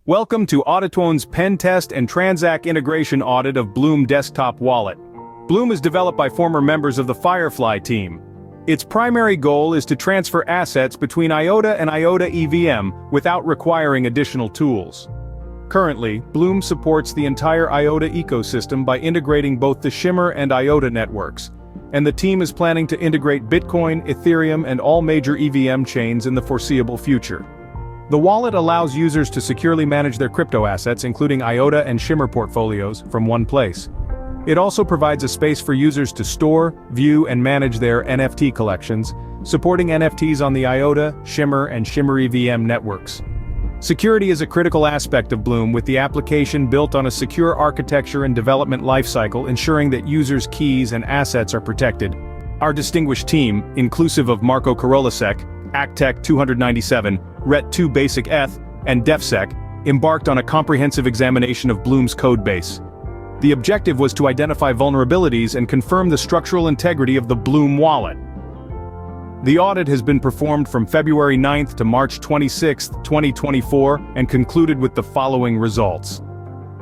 Welcome to AuditOne's PenTest and Transak integration audit of Bloom Desktop Wallet. Bloom is developed by former members of the Firefly team. Its primary goal is to transfer assets between IOTA and IOTAevm without requiring additional tools. Currently, Bloom supports the entire IOTA ecosystem by integrating both the Shimmer and IOTA networks, and the team is planning to integrate Bitcoin, Ethereum, and all major EVM chains in the foreseeable future. The wallet allows users to securely manage their crypto assets, including IOTA and Shimmer portfolios, from one place. It also provides a space for users to store, view, and manage their NFT collections, supporting NFTs on the IOTA, Shimmer, and ShimmerEVM networks. Security is a critical aspect of Bloom, with the application built on a secure architecture and development lifecycle, ensuring that users' keys and assets are protected. Our distinguished team, inclusive of Marco Karolasek, ACTEC 297, RET2 Basic ETH, and DefSec, embarked on a comprehensive examination of Bloom's codebase. The objective was to identify vulnerabilities and confirm the structural integrity of the Bloom wallet. The audit has been performed from February 9th to March 26, 2024, and concluded with the following results.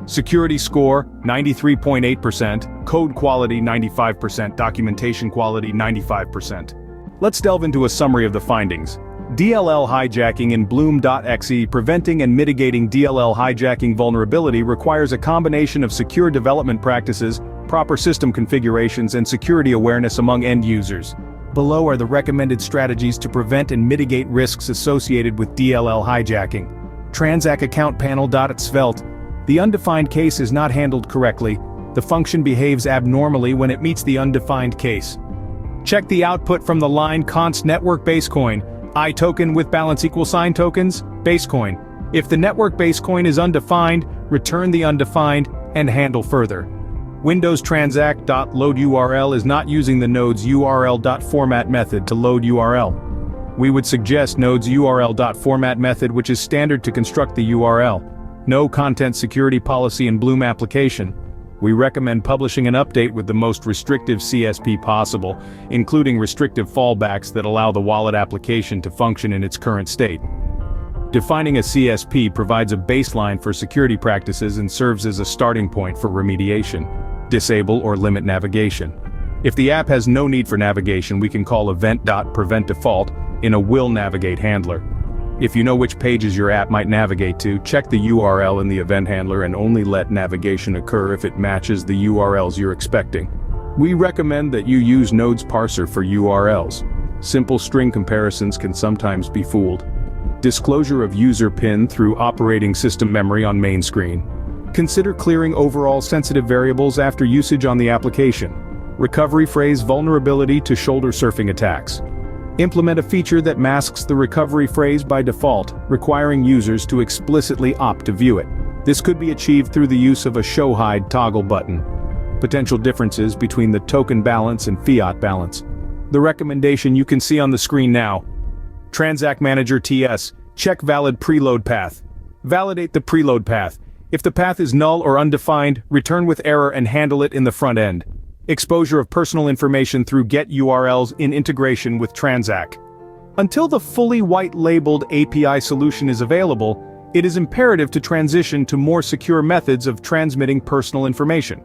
Security score, 93.8%, code quality 95%, documentation quality 95%. Let's delve into a summary of the findings. DLL hijacking in Bloom.exe. Preventing and mitigating DLL hijacking vulnerability requires a combination of secure development practices, proper system configurations, and security awareness among end users. Below are the recommended strategies to prevent and mitigate risks associated with DLL hijacking. Transak account panel. Svelte. The undefined case is not handled correctly. The function behaves abnormally when it meets the undefined case. Check the output from the line const network basecoin. I token with balance equals sign tokens, basecoin. If the network basecoin is undefined, return the undefined, and handle further. Windows Transak.loadURL is not using the node's URL.format method to load URL. We would suggest node's URL.format method, which is standard to construct the URL. No content security policy in Bloom application. We recommend publishing an update with the most restrictive CSP possible, including restrictive fallbacks that allow the wallet application to function in its current state. Defining a CSP provides a baseline for security practices and serves as a starting point for remediation. Disable or limit navigation. If the app has no need for navigation, we can call event.preventDefault in a will navigate handler. If you know which pages your app might navigate to, check the URL in the event handler and only let navigation occur if it matches the URLs you're expecting. We recommend that you use Node's parser for URLs. Simple string comparisons can sometimes be fooled. Disclosure of user PIN through operating system memory on main screen. Consider clearing overall sensitive variables after usage on the application. Recovery phrase vulnerability to shoulder surfing attacks. Implement a feature that masks the recovery phrase by default, requiring users to explicitly opt to view it. This could be achieved through the use of a show hide toggle button. Potential differences between the token balance and fiat balance. The recommendation you can see on the screen now. Transact Manager TS, check valid preload path. Validate the preload path. If the path is null or undefined, return with error and handle it in the front end. Exposure of personal information through get URLs in integration with Transak. Until the fully white-labeled API solution is available, it is imperative to transition to more secure methods of transmitting personal information.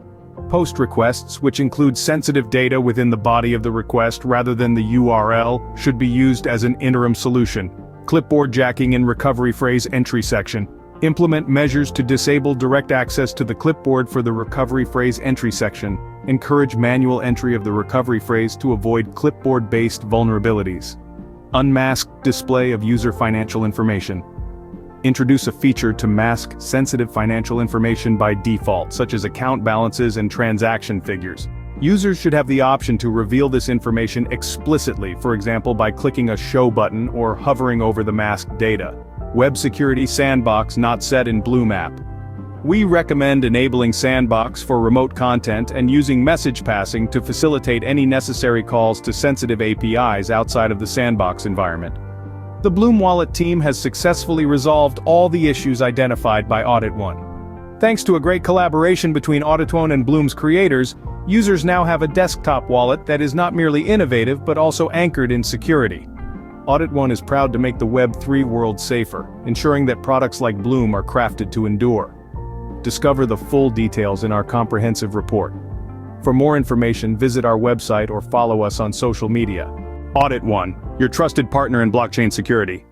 Post requests, which include sensitive data within the body of the request rather than the URL, should be used as an interim solution. Clipboard jacking in recovery phrase entry section. Implement measures to disable direct access to the clipboard for the recovery phrase entry section. Encourage manual entry of the recovery phrase to avoid clipboard-based vulnerabilities. Unmask display of user financial information. Introduce a feature to mask sensitive financial information by default, such as account balances and transaction figures. Users should have the option to reveal this information explicitly, for example by clicking a show button or hovering over the masked data. Web security sandbox not set in Bloom app. We recommend enabling sandbox for remote content and using message passing to facilitate any necessary calls to sensitive APIs outside of the sandbox environment. The Bloom Wallet team has successfully resolved all the issues identified by AuditOne. Thanks to a great collaboration between AuditOne and Bloom's creators, users now have a desktop wallet that is not merely innovative but also anchored in security. AuditOne is proud to make the Web3 world safer, ensuring that products like Bloom are crafted to endure. Discover the full details in our comprehensive report. For more information, visit our website or follow us on social media. AuditOne, your trusted partner in blockchain security.